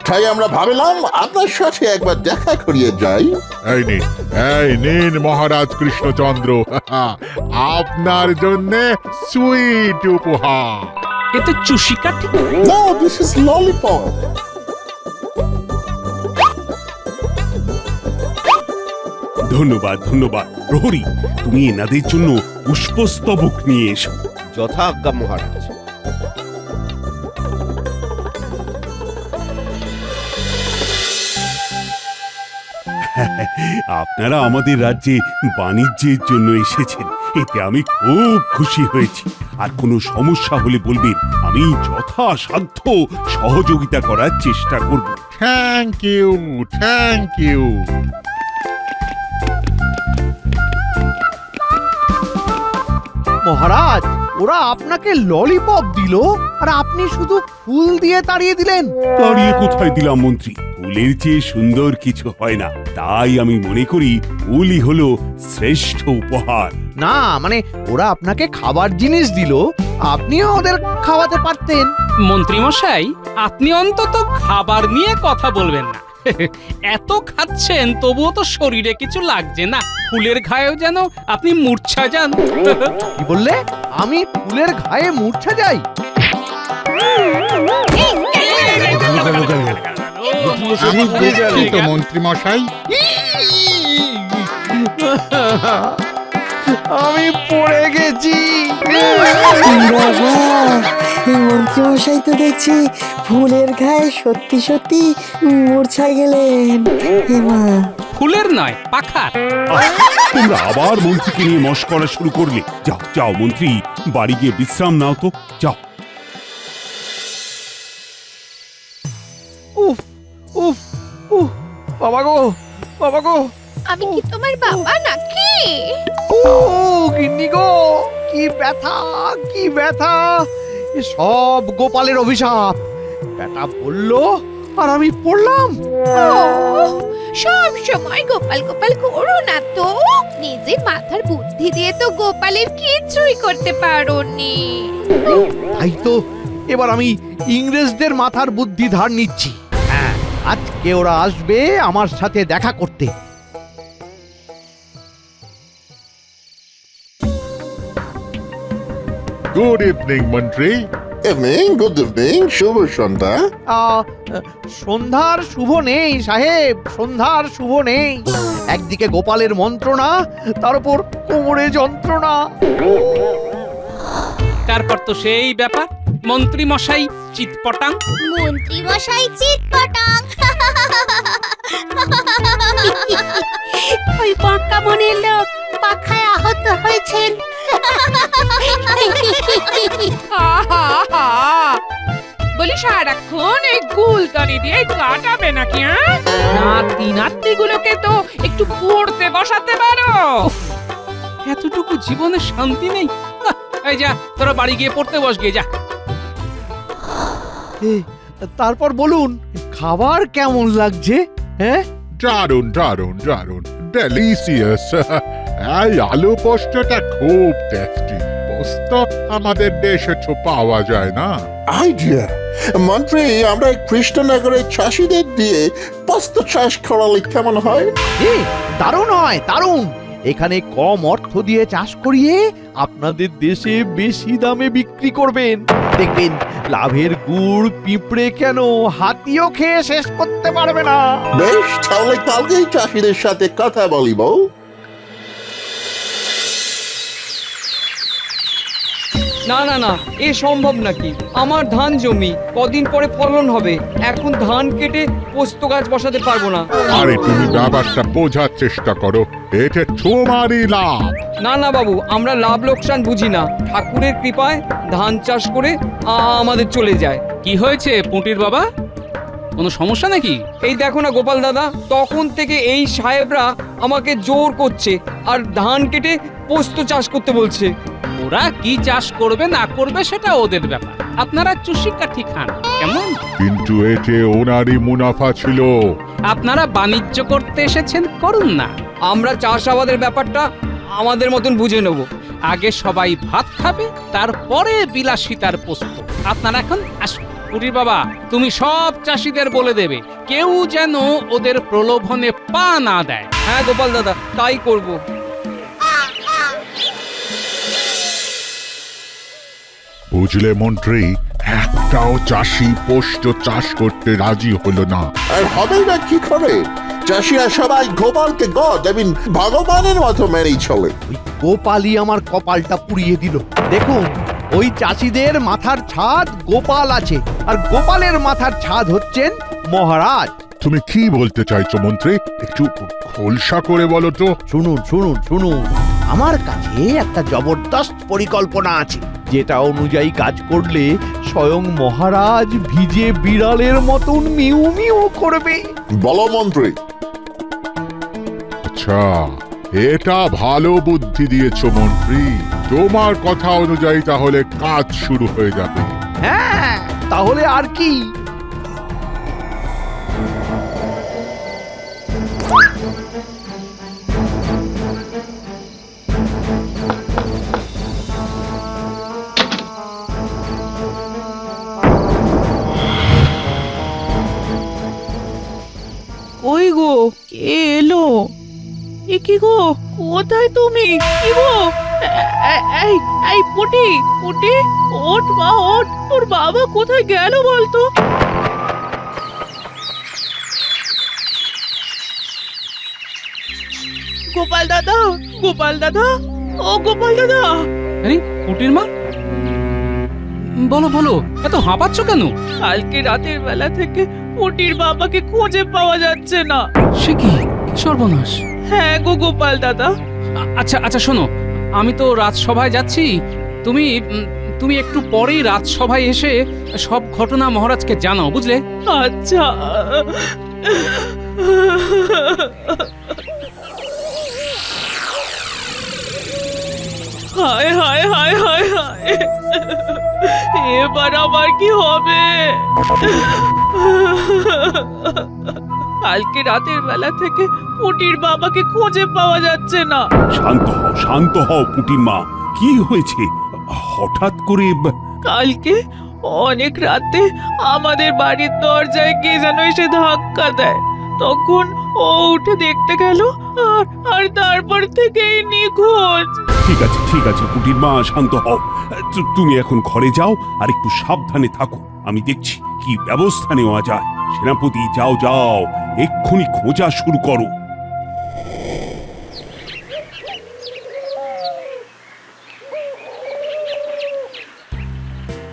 তাই আমরা ভাবলাম আপনার সাথে একবার দেখা করিয়ে যাই। এই নিন মহারাজ কৃষ্ণচন্দ্র, আপনার জন্য সুইট উপহার। এ তো চুষি কাঠি। No, this is lollipop. ধন্যবাদ ধন্যবাদ। প্রহরী, তুমি এনাদের জন্য পুষ্পস্তবক নিয়ে এসো। যথাজ্ঞা মহারাজ। আপনারা আমাদের রাজ্যে বাণিজ্যের জন্য এসেছেন, এতে আমি খুব খুশি হয়েছি। আর কোনো সমস্যা হলে বলবেন, আমি যথাসাধ্য সহযোগিতা করার চেষ্টা করব। Thank you, thank you. মহারাজ, ওরা আপনাকে ললিপপ দিল আর আপনি শুধু ফুল দিয়ে তাড়িয়ে দিলেন। তাড়িয়ে কোথায় দিলাম মন্ত্রী? ফুলের চেয়ে সুন্দর কিছু হয় না, তাই আমি মনে করি ফুলই হলো শ্রেষ্ঠ উপহার। না মানে ওরা আপনাকে খাবার জিনিস দিল, আপনিও ওদের খাওয়াতে পারতেন। মন্ত্রী মশাই, আপনি অন্তত খাবার নিয়ে কথা বলবেন না। এত খাচ্ছেন তবুও তো শরীরে কিছু লাগছে না। ফুলের ঘায়েও যেন আপনি মূর্ছা যান। কি বললে? আমি ফুলের ঘায়ে মূর্ছা যাই? আমি দুঃখিত মন্ত্রী মশাই। আমি পড়ে গেছি। মন্ত্রীমশাই তো দেখছি ফুলের গায়ে সত্যি সত্যি মূর্ছা গেলেন। ফুলের নয়, পাখার। তোমরা আবার মন্ত্রীকে নিয়ে মশকরা শুরু করলে। যাও যাও মন্ত্রী, বাড়ি গিয়ে বিশ্রাম নাও তো, যাও। উফ উফ উফ, বাবা গো, বাবা গো। আমি কি তোমার বাবা নাকি? ও গিন্নি গো, কি ব্যথা, কি ব্যথা! এ সব গোপালের অভিশাপ। ব্যাটা বললো আর আমি পড়লাম। সব সময় গোপাল গোপাল করো না তো। নিজের মাথার বুদ্ধি দিয়ে তো গোপালের কিছুই করতে পারোনি। তাই তো এবার আমি ইংরেজদের মাথার বুদ্ধি ধার নিচ্ছি। হ্যাঁ, আজকে ওরা আসবে আমার সাথে দেখা করতে। গুড ইভিনিং মন্ত্রী। ইভিনিং, গুড ইভিনিং, শুভ সন্ধ্যা। সন্ধ্যার শুভ নেই সাহেব, সন্ধ্যার শুভ নেই। একদিকে গোপালের মন্ত্রণা, তার উপর কোমরে যন্ত্রণা। তারপর তো সেই ব্যাপার, মন্ত্রী মশাই চিৎপটাং। মন্ত্রী মশাই চিৎপটাং। ওই বক্কা মনের লোক পাখায় আহত হয়েছেন। বলি সারাক্ষণ এই গুলতানি দিয়ে কাটাবে নাকি? নাতি নাতি গুলোকে তো একটু পড়তে বসাতে পারো। এতটুকু জীবনে শান্তি নেই। এই যা, তোরা বাড়ি গিয়ে পড়তে বস গিয়ে যা। তারপর বলুন, খাবার কেমন লাগছে? হ্যাঁ, দারুন দারুন দারুন, ডেলিসিয়াস। এই আলু পোস্তটা খুব টেস্টি। পোস্ত আমাদের দেশে তো পাওয়া যায় না। আইডিয়া মন্ত্রী, আমরা কৃষ্ণনগরের চাষিদের দিয়ে পোস্ত চাষ করালে কেমন হয়? দারুণ হয়, দারুণ। এখানে কম অর্থ দিয়ে চাষ করিয়ে আপনাদের দেশে বেশি দামে বিক্রি করবেন। দেখবেন লাভের গুড় পিঁপড়ে কেন হাতিও খেয়ে শেষ করতে পারবে না। বেশ, তাহলে কালকেই চাষিদের সাথে কথা বলিব। না না না, এ সম্ভব নাকি? আমার ধান জমি, কদিন পরে ফলন হবে। এখন ধান কেটে পোস্ত গাছ বসাতে পারবো না। আরে তুমি ব্যাপারটা বোঝার চেষ্টা করো, এটা তোমারই লাভ। না না বাবু, আমরা লাভ লোকসান বুঝি না। ঠাকুরের কৃপায় ধান চাষ করে আমাদের চলে যায়। কি হয়েছে পুঁটির বাবা, কোনো সমস্যা নাকি? এই দেখো না গোপাল দাদা, তখন থেকে এই সাহেবরা আমাকে জোর করছে আর ধান কেটে পোস্ত চাষ করতে বলছে। ওরা কি চাষ করবে না করবে সেটা ওদের ব্যাপার, আপনারা চুষি কাঠি খান কেমন। কিন্তু এতে ওনারই মুনাফা ছিল। আপনারা বাণিজ্য করতে এসেছেন, করুন না। আমরা চাষাবাদের ব্যাপারটা আমাদের মতন বুঝে নেব। আগে সবাই ভাত খাবে, তারপরে বিলাসিতার পোস্ত। আপনারা এখন আসুন। পুটির বাবা তুমি সব চাষিদের বলে দেবে কেউ যেন ওদের প্রলোভনে পা না দেয়। হ্যাঁ গোপাল দাদা, তাই করব। বুঝলে মন্ত্রী, একটাও চাষি পোস্ত চাষ করতে রাজি হলো না। আর হবে না কি করে? চাষিরা সবাই গোপালকে গড আই মিন ভগবানের মতো মেনেই চলে। ওই গোপালই আমার কপালটা পুড়িয়ে দিল। দেখুন, ওই চাষিদের মাথার ছাদ গোপাল আছে, আর গোপালের মাথার ছাদ হচ্ছেন মহারাজ। তুমি কি বলতে চাইছো মন্ত্রী? একটু খোলসা করে বলো তো। শুনুন শুনুন শুনুন, আমার কাছে একটা জবরদস্ত পরিকল্পনা আছে, যেটা অনুযায়ী কাজ করলে স্বয়ং মহারাজ ভিজে বিড়ালের মতন মিউ মিউ করবে। বলো মন্ত্রী। আচ্ছা, এটা ভালো বুদ্ধি দিয়েছো মন্ত্রী। তোমার কথা অনুযায়ী তাহলে কাজ শুরু হয়ে যাবে। হ্যাঁ, তাহলে আর কি? ওই গো, কে এলো? এ কি গো, কোথায় তুমি? কি গো? এই এই পুটি, পুটি, ওঠ মা ওঠ, তোর বাবা কোথায় গেল বলতো? গোপাল দাদা, গোপাল দাদা, ও গোপাল দাদা। আরে পুটির মা, বলো বলো, এত হাঁপাচ্ছ কেন? কালকে রাতের বেলা থেকে পুটির বাবাকে খুঁজে পাওয়া যাচ্ছে না। সে কি সর্বনাশ! হ্যাঁ গো গোপাল দাদা। আচ্ছা আচ্ছা শোনো, আমি তো রাজসভায় যাচ্ছি, তুমি তুমি একটু পরেই রাজসভায় এসে সব ঘটনা মহারাজকে জানাও, বুঝলে? আচ্ছা। হায় হায় হায় হায় হায়, এবার আবার কি হবে? কালকে রাতের বেলা থেকে পুটির বাবাকে খুঁজে পাওয়া যাচ্ছে না। শান্ত হও পুটির মা। কি হয়েছে হঠাৎ করে? কালকে অনেক রাতে আমাদের বাড়ির দরজায় কে যেন এসে ধাক্কা দেয়, তখন ও উঠে দেখতে গেল, আর তারপর থেকেই নিখোঁজ। ঠিক আছে পুটির মা, শান্ত হও। তুমি এখন ঘরে যাও আর একটু সাবধানে থাকো। আমি দেখছি কি ব্যবস্থা নেওয়া যায়। সেনাপতি, যাও যাও, এক্ষুনি খোঁজা শুরু করো।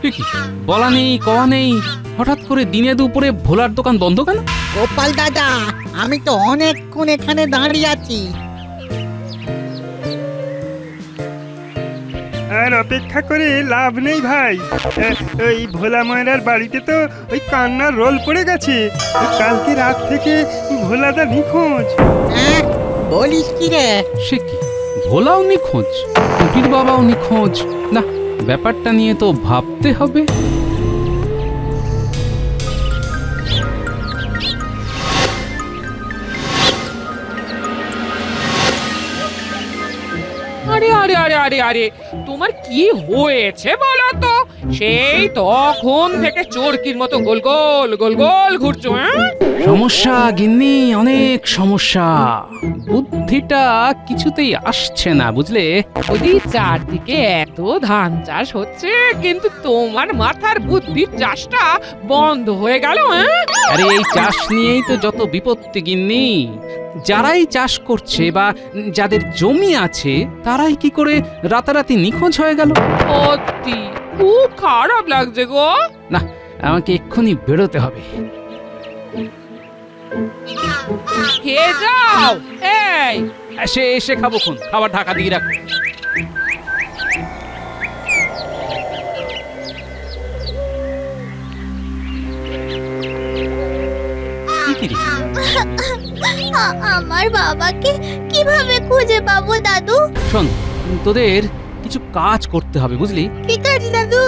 এ কি, বলা নেই কওয়া নেই, হঠাৎ করে দিনে দুপুরে ভোলার দোকান বন্ধ কেন? গোপাল দাদা, আমি তো অনেকক্ষণ এখানে দাঁড়িয়ে আছি। আর অপেক্ষা করে লাভ নেই ভাই। ওই ভোলা ময়রার বাড়িতে তো ওই কান্নার রোল পড়ে গেছে। কালকে রাত থেকে ভোলাদা নিখোঁজ। হ্যাঁ, বলিস কি রে? সে কি, ভোলাও নিখোঁজ, পুটির বাবাও নিখোঁজ? না, ব্যাপারটা নিয়ে তো ভাবতে হবে। আরে আরে আরে আরে আরে, তোমার কি হয়েছে বলো তো? সেই তখন থেকে চোরকির মতো গোল গোল গোল গোল ঘুরছো। সমস্যা গিন্নি, অনেক সমস্যা। বুদ্ধিটা কিছুতেই আসছে না, বুঝলে? ওই চারদিকে এত ধান চাষ হচ্ছে, কিন্তু তোমার মাথার বুদ্ধির চাষটা বন্ধ হয়ে গেল। আরে এই চাষ নিয়েই তো যত বিপত্তি গিন্নি। যারাই চাষ করছে বা যাদের জমি আছে, তারাই কি করে রাতারাতি নিখোঁজ হয়ে গেল? সত্যি খুব খারাপ লাগছে গো। না, আমাকে এক্ষুনি বেরোতে হবে। খেয়ে যাও। এই এসে এসে খাবো খুন, খাবার ঢাকা দিয়ে রাখো। কি রে? আমার বাবাকে কিভাবে খুঁজে পাবো দাদু? শোন, তোদের কিছু কাজ করতে হবে, বুঝলি? ঠিক আছে দাদু।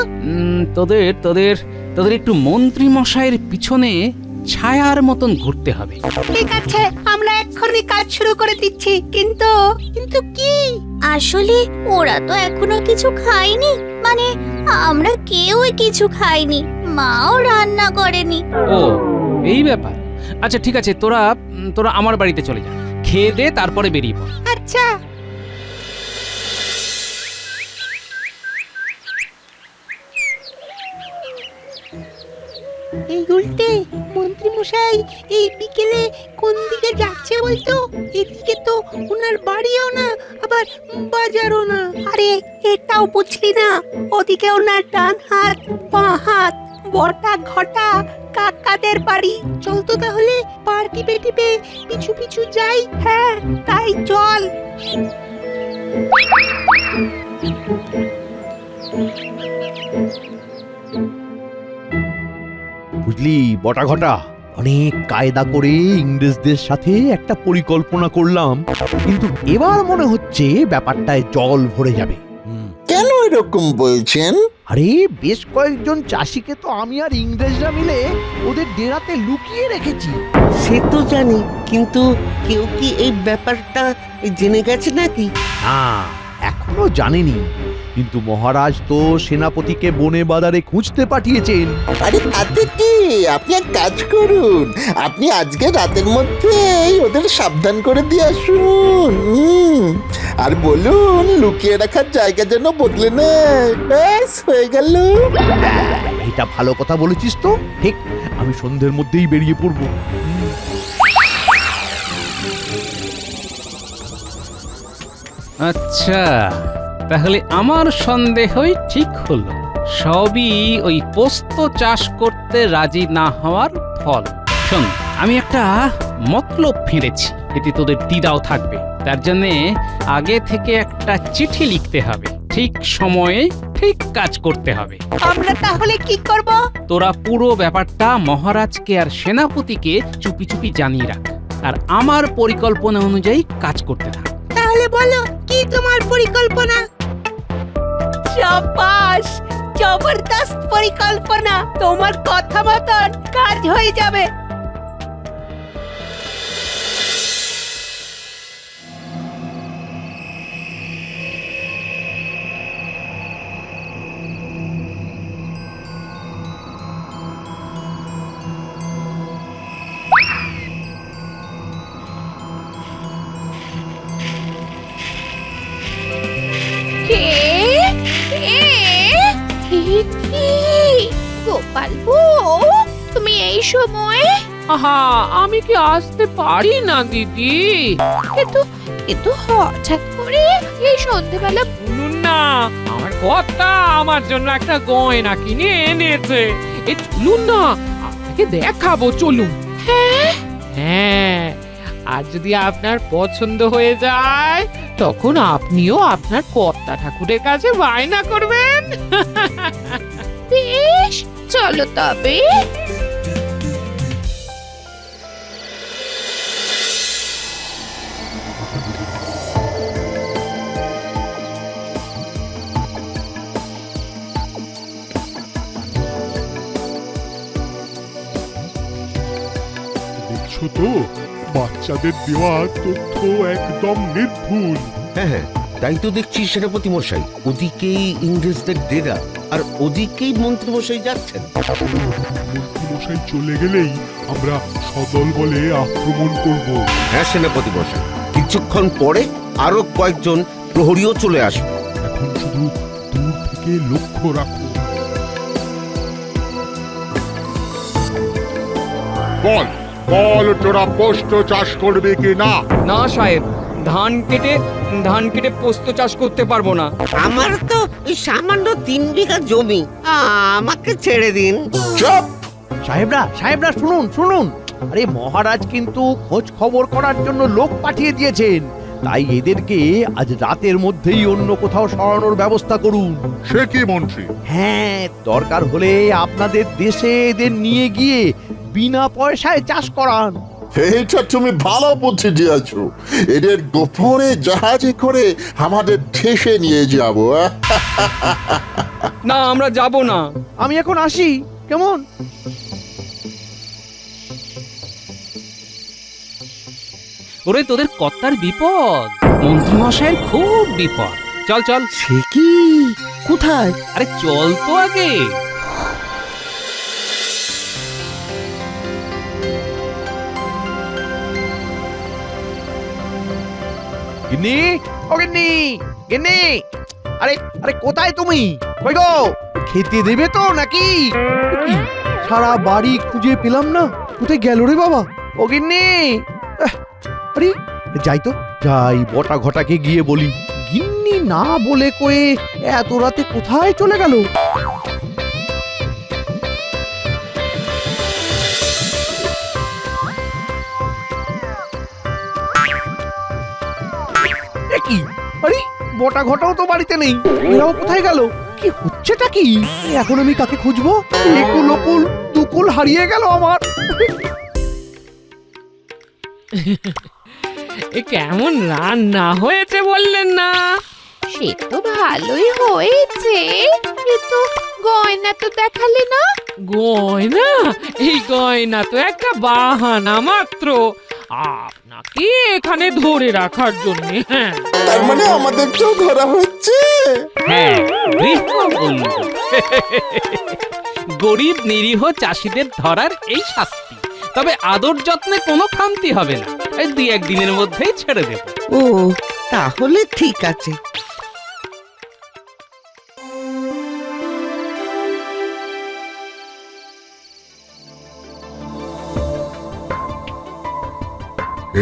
তোদের তোদের তোদের একটু মন্ত্রী মশাইয়ের পিছনে ছায়ার মতন ঘুরতে হবে। ঠিক আছে, আমরা এক্ষুনি কাজ শুরু করে দিচ্ছি। কিন্তু কিন্তু কি? আসলে ওরা তো এখনো কিছু খায়নি বা মানে আমরা কেউই কিছু খাইনি, মাও রান্না করেনি। ও এই ব্যাপার। আচ্ছা ঠিক আছে, তোরা তোরা আমার বাড়িতে চলে যা, খেয়ে দে তারপরে বেরিয়ে পড়। আচ্ছা। এই উল্টে মন্ত্রী মশাই এই বিকেলে কোন দিকে যাচ্ছে বলতো? এদিকে তো ওনার বাড়িও না, আবার বাজারও না। আরে এটাও বুঝলি না? ওদিকে ওনার ডান হাত বাঁ হাত বটা ঘটা কাকাদের বাড়ি। চল তো তাহলে পার টিপে টিপে পিছু পিছু যাই। হ্যাঁ তাই চল। বুঝলি বটা ঘটা, অনেক কায়দা করে ইংরেজদের সাথে একটা পরিকল্পনা করলাম, কিন্তু এবার মনে হচ্ছে ব্যাপারটায় জল ভরে যাবে। কেন এরকম বলছেন? আরে বেশ কয়েকজন চাষিকে তো আমি আর ইংরেজরা মিলে ওদের ডেরাতে লুকিয়ে রেখেছি। সে তো জানি, কিন্তু কেউ কি এই ব্যাপারটা জেনে গেছে নাকি? না, এখনো জানেনি, কিন্তু মহারাজ তো সেনাপতিকে বনে বাজারে খুঁজতে পাঠিয়েছেন। আরে তাতে কি, আপনি এক কাজ করুন, আপনি আজকে রাতের মধ্যেই ওদের সাবধান করে দিয়ে আসুন। আর বলুন লুকিয়ে রাখার জায়গা যেন বদলে নেয়। ব্যাস হয়ে গেল। এটা ভালো কথা বলেছিস তো। ঠিক, আমি সন্ধ্যের মধ্যেই বেরিয়ে পড়বো। আচ্ছা, তাহলে আমার সন্দেহই ঠিক হলো, সবই ওই পোস্ত চাষ করতে রাজি না হওয়ার ফল। শোন, আমি একটা মতলব ফেলেছি, এতে তোদের দ্বিধাও থাকবে। তার জন্যে আগে থেকে একটা চিঠি লিখতে হবে, ঠিক সময়ে ঠিক কাজ করতে হবে। আমরা তাহলে কি করব? তোরা পুরো ব্যাপারটা মহারাজকে আর সেনাপতিকে চুপি চুপি জানিয়ে রাখ, আর আমার পরিকল্পনা অনুযায়ী কাজ করতে থাক। তাহলে বলো কি তোমার পরিকল্পনা? শাবাশ, জবরদস্ত পরিকল্পনা। তোমার কথা মতন কাজ হয়ে যাবে। গোপাল বউ, তুমি এই সময়? আহা, আমি কি আসতে পারি না দিদি? কিন্তু হঠাৎ করে এই সন্ধ্যেবেলা? শুনুন না, আমার কথা আমার জন্য একটা গয়না কিনে এনেছে। এ চলুন না, আপনাকে দেখাবো, চলুন। হ্যাঁ, আর যদি আপনার পছন্দ হয়ে যায় তখন আপনিও আপনার কর্তা ঠাকুরের কাছে বায়না করবেন। বেশ, চলো তবে। দেখছো তো, বাচ্চাদের দেওয়া তথ্য একদম নির্ভুল। হ্যাঁ, তাই তো দেখছি সেনাপতি মশাই। ওদিকেই ইংরেজদের ডেরা, আর ওদিকেই মন্ত্রী মশাই যাচ্ছেন। মশাই চলে গেলেই আমরা সদল বলে আক্রমণ করব। হ্যাঁ সেনাপতি মশাই, কিছুক্ষণ পরে আরো কয়েকজন প্রহরীও চলে আসবে। এখন শুধু দূর থেকে লক্ষ্য রাখো। বল বল, তোরা পোস্ত চাষ করবে কি না? না সাহেব, ধান কেটে পোস্ত চাষ করতে পারবো না। আমার তো ওই সামান্য 3 বিঘা জমি, আমাকে ছেড়ে দিন। চুপ! সাহেবরা শুনুন শুনুন, আরে মহারাজ কিন্তু খোঁজ খবর করার জন্য লোক পাঠিয়ে দিয়েছেন, তাই এদেরকে আজ রাতের মধ্যেই অন্য কোথাও সরানোর ব্যবস্থা করুন। সে কি মন্ত্রী? হ্যাঁ, দরকার হলে আপনাদের দেশে এদের নিয়ে গিয়ে বিনা পয়সায় চাষ করান। এইটা তুমি ভালো বুদ্ধি দিয়েছ। এদের গোপনে জাহাজে করে আমাদের দেশে নিয়ে যাব। না, আমরা যাব না। আমি এখন আসি, কেমন? ওরে তোদের কর্তার বিপদ, মন্ত্রী মশাইয়ের খুব বিপদ। চল চল। সে কি? কোথায়? আরে চল তো আগে। গিন্নি, ও গিন্নি, গিন্নি, আরে আরে কোথায় তুমি? কই গো, খেতে দেবে তো নাকি? কি সারা বাড়ি খুঁজে পেলাম না, কোথায় গেল রে বাবা? ও গিন্নি, আরে যাই তো যাই, বটা ঘটাকে গিয়ে বলি। গিন্নি না বলে কয়ে এত রাতে কোথায় চলে গেল? কি আরে বটা ঘটাও তো বাড়িতে নেই, এরাও কোথায় গেল? কি হচ্ছেটা কি? এখন আমি কাকে খুঁজবো? একুল ওকুল দুকুল হারিয়ে গেল আমার। এ কেমন রান্না হয়েছে বললেন না? সে তো ভালোই হয়েছে, কিন্তু গয়না তো দেখালে না। গয়না? এই গয়না তো একটা বাহানা মাত্র, আপনাকে এখানে ধরে রাখার জন্য। হ্যাঁ, তার মানে আমাদেরকেও ধরা হচ্ছে। হ্যাঁ, গৃহবন্দী। গরিব নিরীহ চাষিদের ধরার এই শাস্তি। তবে আদর যত্নে কোনো খামতি হবে না, এই 2-1 দিনের মধ্যেই ছেড়ে দেব। ও তাহলে ঠিক আছে।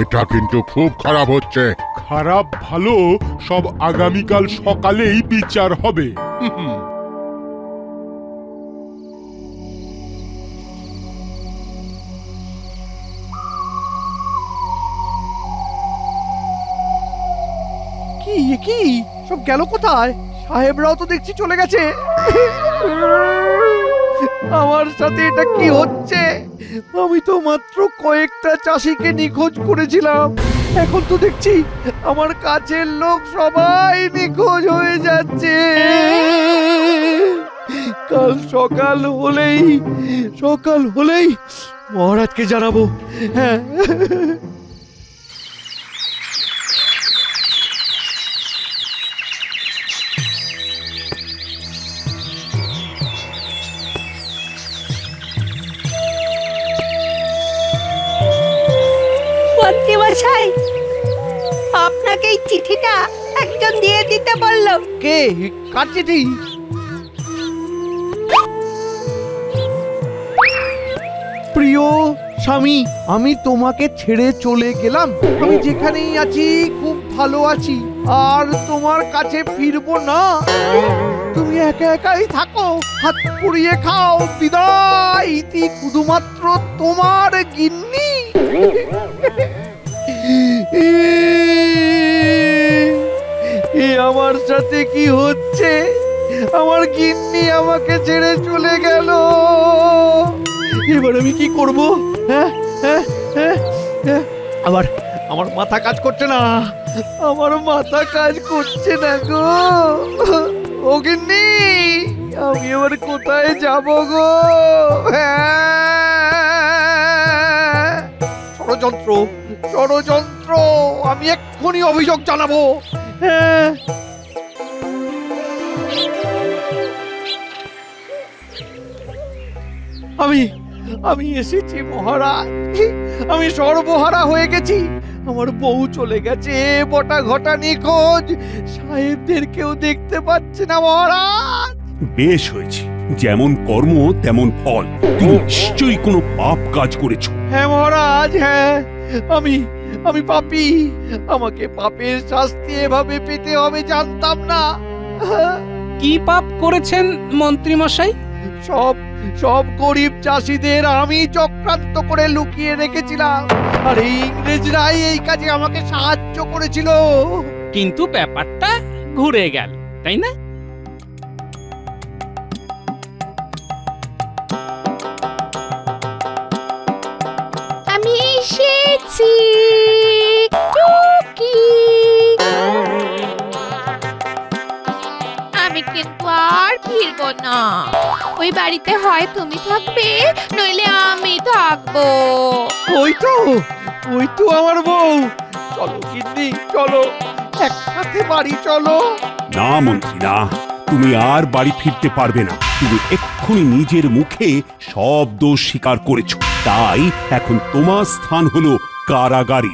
এটা কিন্তু খুব খারাপ হচ্ছে। খারাপ ভালো সব আগামীকাল সকালেই বিচার হবে। কি কি সব গেল কোথায়? সাহেবরাও তো দেখছি চলে গেছে। আমার সাথে এটা কি হচ্ছে? আমি তো মাত্র কয়েকটা চাষিকে নিখোঁজ করেছিলাম, এখন তো দেখছি আমার কাছের লোক সবাই নিখোঁজ হয়ে যাচ্ছে। কাল সকাল হলেই মহারাজকে জানাবো। হ্যাঁ, মন্ত্রীমশাই, আপনাকে এই চিঠিটা একজন দিয়ে দিতে বললো। কে? কার চিঠি? প্রিয় স্বামী, আমি তোমাকে ছেড়ে চলে গেলাম। আমি যেখানেই আছি খুব ভালো আছি, আর তোমার কাছে ফিরবো না। তুমি একা একাই থাকো, হাত পুড়িয়ে খাও, বিদায়। ইতি শুধুমাত্র তোমার গিন্নি। এ আমার সাথে কি হচ্ছে? আমার গিন্নি আমাকে ছেড়ে চলে গেল। এবার আমি কি করব? হ্যাঁ হ্যাঁ হ্যাঁ হ্যাঁ, আমার মাথা কাজ করছে না, আমার মাথা কাজ করছে না গো। ও গিন্নি, আমি এবার কোথায় যাব গো? হ্যাঁ, ষড়যন্ত্র, আমি এক্ষুনি অভিযোগ জানাবো। হ্যাঁ, আমি এসেছি মহারাজ, আমি সর্বহারা হয়ে গেছি। আমার বউ চলে গেছে, বটা ঘটা নিখোঁজ, সাহেবদের কেউ দেখতে পাচ্ছে না মহারাজ। বেশ হয়েছে, যেমন কর্ম তেমন ফল। তুমি নিশ্চয়ই কোনো পাপ কাজ করেছো। হ্যাঁ মহারাজ, হ্যাঁ, আমি পাপী। আমাকে পাপের শাস্তি এভাবে পেতে হবে জানতাম না। কি পাপ করেছেন মন্ত্রী মশাই? সব গরিব চাষিদের আমি চক্রান্ত করে লুকিয়ে রেখেছিলাম, আর এই ইংরেজরাই এই কাজে আমাকে সাহায্য করেছিল। কিন্তু ব্যাপারটা ঘুরে গেল, তাই না? আমি এসেছি, টুকি। আমি কিন্তু আর ফিরবো না। ওই বাড়িতে হয় তুমি থাকবে, নইলে আমি থাকবো। ওই তো আমার বউ। চলো গিন্নি, চলো, একসাথে বাড়ি চলো। না মন্ত্রী না, তুমি আর বাড়ি ফিরতে পারবে না। তুমি এক্ষুনি নিজের মুখে সব দোষ স্বীকার করেছো, তাই এখন তোমার স্থান হলো কারাগারে।